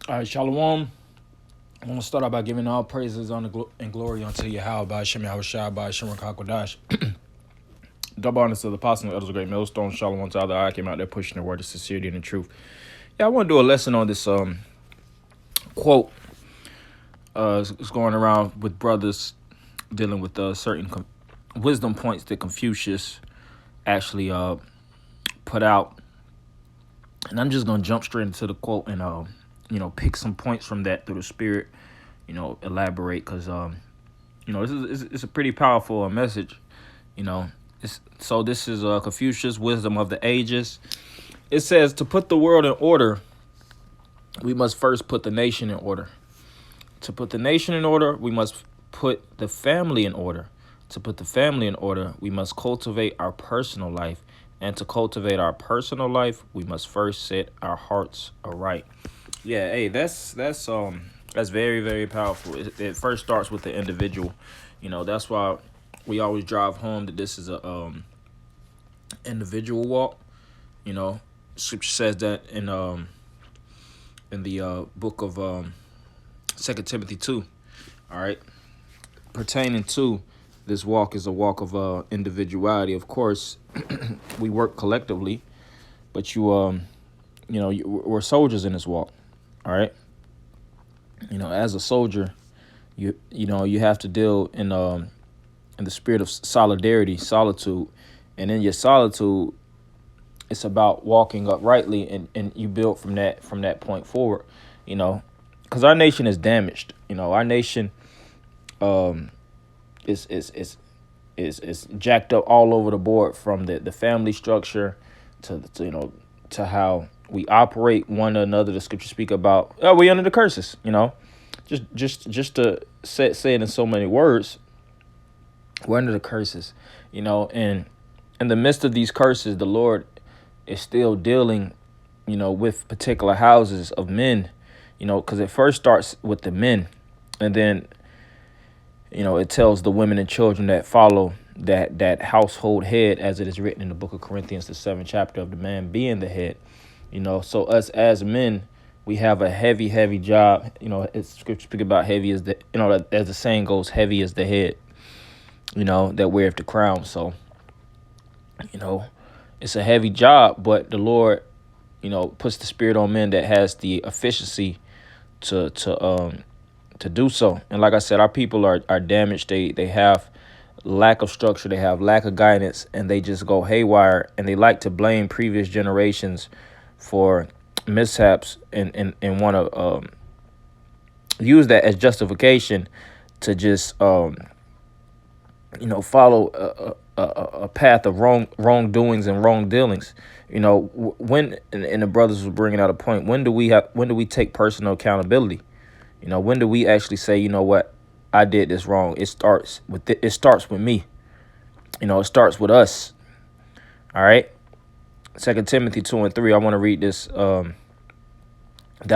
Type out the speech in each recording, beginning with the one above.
All right, Shalom. I want to start out by giving all praises and glory unto Yahweh by Shem Yahushua by Shem Rakakwadash. Double honors to the apostle and elders of great millstone. Shalom to all the I came out there pushing the word of sincerity and the truth. Yeah, I want to do a lesson on this quote. It's going around with brothers dealing with certain wisdom points that Confucius actually put out. And I'm just going to jump straight into the quote and pick some points from that through the spirit, elaborate, because this is a pretty powerful message. This is Confucius' wisdom of the ages. It says, to put the world in order, we must first put the nation in order. To put the nation in order, we must put the family in order. To put the family in order, we must cultivate our personal life. And to cultivate our personal life, we must first set our hearts aright. Yeah, hey, that's very, very powerful. It first starts with the individual. That's why we always drive home that this is a individual walk. Scripture says that in the book of 2 Timothy 2. All right, pertaining to this walk is a walk of individuality. Of course, we work collectively, but we're soldiers in this walk. All right. As a soldier, you have to deal in the spirit of solitude, and in your solitude, it's about walking uprightly, and you build from that point forward. Because our nation is damaged. Our nation is jacked up all over the board, from the family structure to how we operate one another. The scriptures speak about we under the curses. Just to say it in so many words, we're under the curses. And in the midst of these curses, the Lord is still dealing, with particular houses of men. Because it first starts with the men, and then it tells the women and children that follow that household head, as it is written in the book of Corinthians, the 7th chapter, of the man being the head. So us as men, we have a heavy job. It's scripture speak about heavy as as the saying goes, heavy as the head, that weareth the crown. So, it's a heavy job, but the Lord, puts the spirit on men that has the efficiency to do so. And like I said, our people are damaged. They have lack of structure, they have lack of guidance, and they just go haywire, and they like to blame previous generations for mishaps and want to use that as justification to just follow a path of wrongdoings and wrongdealings. When and the brothers were bringing out a point, when do we take personal accountability? When do we actually say, what, I did this wrong? It starts with me. It starts with us. All right. 2 Timothy 2:3. I want to read this. Thou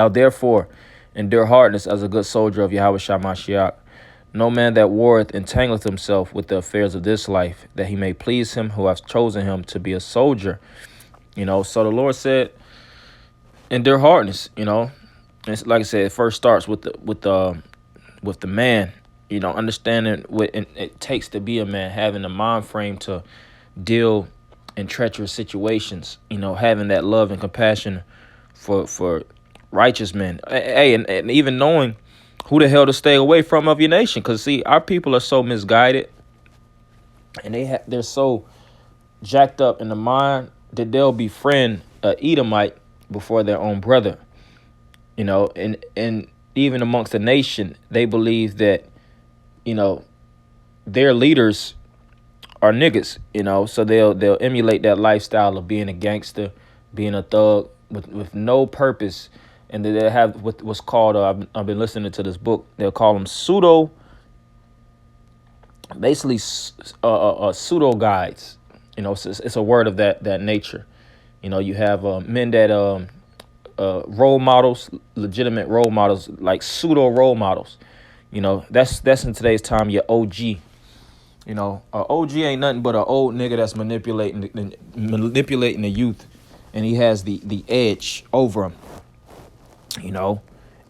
therefore endure hardness as a good soldier of Yahweh Shamashiach. No man that warreth entangleth himself with the affairs of this life, that he may please him who hath chosen him to be a soldier. So the Lord said, endure hardness. It's like I said, it first starts with the man. Understanding what it takes to be a man, having a mind frame to deal in treacherous situations. Having that love and compassion for righteous men. Hey, and even knowing who the hell to stay away from of your nation. Because, see, our people are so misguided, and they're so jacked up in the mind that they'll befriend an Edomite before their own brother. And even amongst the nation, they believe that, their leaders are niggas, so they'll emulate that lifestyle of being a gangster, being a thug with no purpose. And they have what's called, I've been listening to this book, they'll call them pseudo guides. It's a word of that nature. You have men that role models, legitimate role models, like pseudo role models. That's in today's time your OG. OG ain't nothing but an old nigga that's manipulating the youth, and he has the edge over them.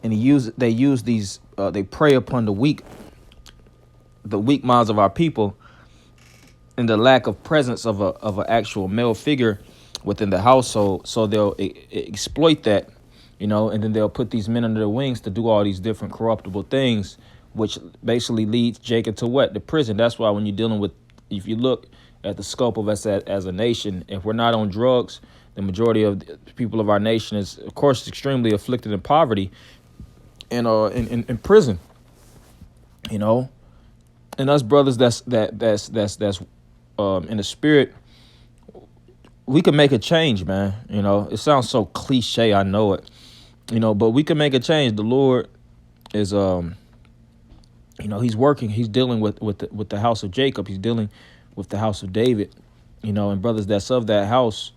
and they use these they prey upon the weak minds of our people, and the lack of presence of an actual male figure within the household. So they'll exploit that, and then they'll put these men under their wings to do all these different corruptible things, which basically leads Jacob to what? The prison. That's why when you're dealing with, if you look at the scope of us as a nation, if we're not on drugs, the majority of the people of our nation is, of course, extremely afflicted in poverty and in prison, and us brothers that's in the spirit, we can make a change, man. It sounds so cliche, I know it, but we can make a change. The Lord is he's working, he's dealing with the house of Jacob, he's dealing with the house of David, and brothers that's of that house,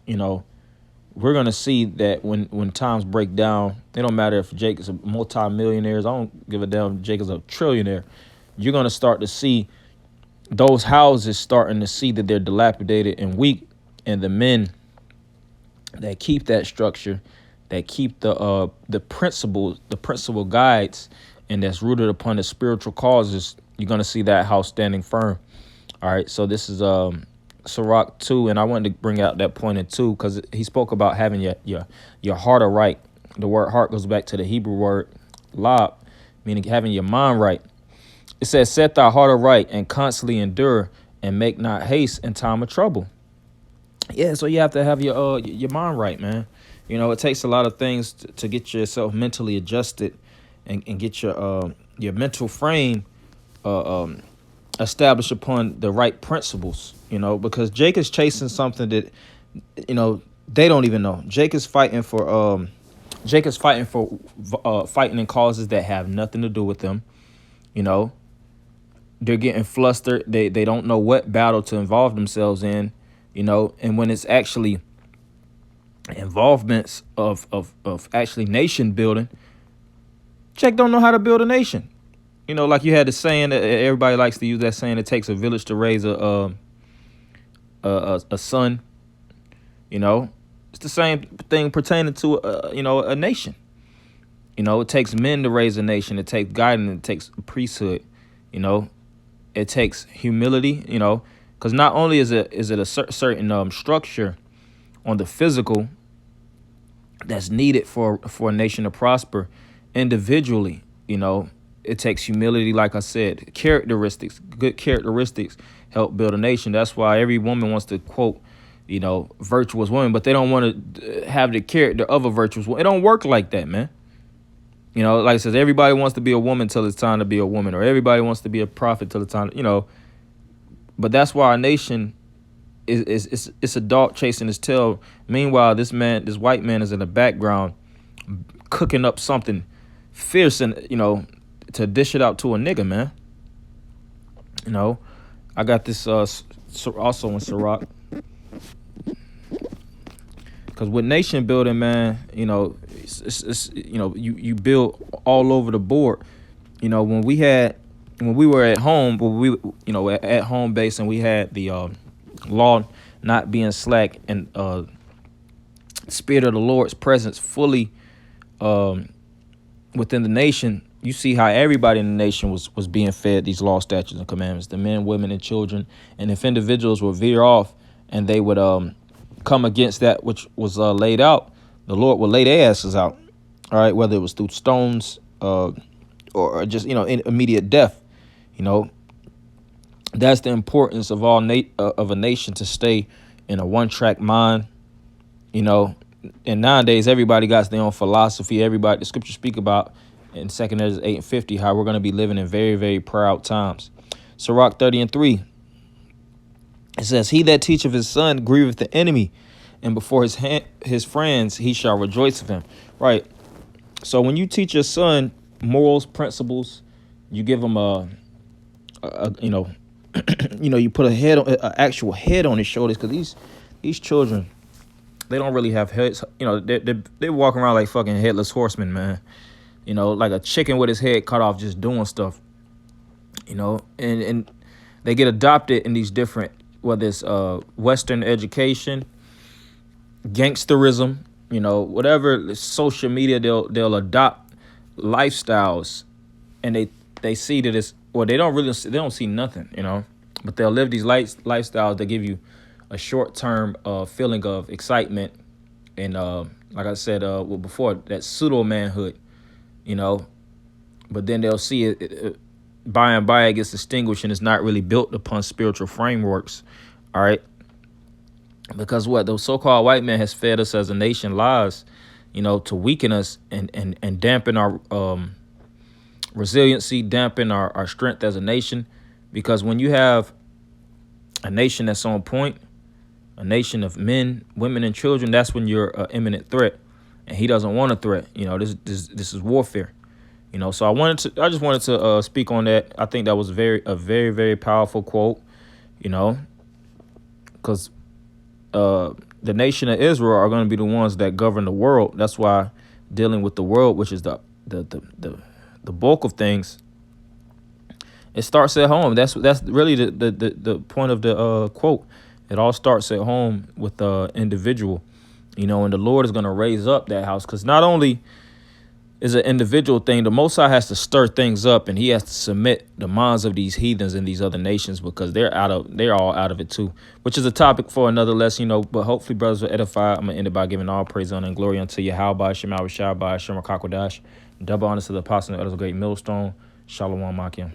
we're gonna see that when times break down, it don't matter if Jacob's a multi-millionaire, I don't give a damn if Jacob's a trillionaire. You're gonna start to see those houses starting to see that they're dilapidated and weak, and the men that keep that structure, that keep the principles, the principal guides, and that's rooted upon the spiritual causes, you're gonna see that house standing firm. All right, so this is Sirach 2, and I wanted to bring out that point in 2 because he spoke about having your heart aright. The word heart goes back to the Hebrew word lab, meaning having your mind right. It says, set thy heart aright and constantly endure, and make not haste in time of trouble. Yeah, so you have to have your mind right, man. It takes a lot of things to get yourself mentally adjusted and get your mental frame established upon the right principles, because Jake is chasing something that, they don't even know. Jake is fighting for fighting in causes that have nothing to do with them. They're getting flustered. They don't know what battle to involve themselves in, and when it's actually involvements of actually nation building, Jake don't know how to build a nation. Like you had the saying that everybody likes to use, that saying, it takes a village to raise a son. It's the same thing pertaining to a nation. It takes men to raise a nation. It takes guidance. It takes a priesthood. It takes humility. Because not only is it a certain structure on the physical that's needed for a nation to prosper individually. It takes humility, like I said, good characteristics help build a nation. That's why every woman wants to quote, virtuous woman, but they don't want to have the character of a virtuous woman. It don't work like that, man. Like I says, everybody wants to be a woman till it's time to be a woman, or everybody wants to be a prophet till it's time, But that's why our nation it's a dog chasing his tail. Meanwhile, this white man is in the background cooking up something fierce and, to dish it out to a nigga, man. I got this also in Sirach. Because with nation building, man, it's you build all over the board. When we were at home, at home base, and we had the law not being slack, and spirit of the Lord's presence fully within the nation, you see how everybody in the nation was being fed these law, statutes, and commandments, the men, women, and children. And if individuals would veer off and they would come against that which was laid out, the Lord would lay their asses out. All right, whether it was through stones or just, in immediate death. That's the importance of of a nation to stay in a one-track mind. And nowadays everybody got their own philosophy. Everybody, the scriptures speak about in 2 Ezra 8:50 how we're going to be living in very, very proud times. Sirach 30:3. It says, he that teacheth his son grieveth the enemy, and before his friends he shall rejoice of him. Right. So when you teach your son morals, principles, you give him you put an actual head on his shoulders, because these children, they don't really have heads. They walk around like fucking headless horsemen, man. Like a chicken with his head cut off, just doing stuff. And they get adopted in these different, whether it's Western education, gangsterism, whatever social media, they'll adopt lifestyles, and they see that it's, well, they don't see nothing, but they'll live these lifestyles that give you a short term feeling of excitement and like I said before, that pseudo manhood, you know. But then they'll see it by and by it gets extinguished, and it's not really built upon spiritual frameworks. All right. Because what the so-called white man has fed us as a nation lies, to weaken us and dampen our resiliency, dampen our strength as a nation. Because when you have a nation that's on point, a nation of men, women, and children, that's when you're an imminent threat. And he doesn't want a threat. This is warfare. So I just wanted to speak on that. I think that was a very, very powerful quote, because the nation of Israel are going to be the ones that govern the world. That's why dealing with the world, which is the bulk of things, it starts at home. That's really the point of the quote. It all starts at home with the individual, and the Lord is going to raise up that house, because not only is an individual thing, the Most High has to stir things up, and he has to submit the minds of these heathens in these other nations, because they're all out of it too, which is a topic for another lesson, but hopefully brothers will edify. I'm going to end it by giving all praise, honor, and glory unto Yahweh, Shema, Rashai, Shem, Rakakwadash. Double honors to the apostle and elders of great millstone. Shalom, Makim.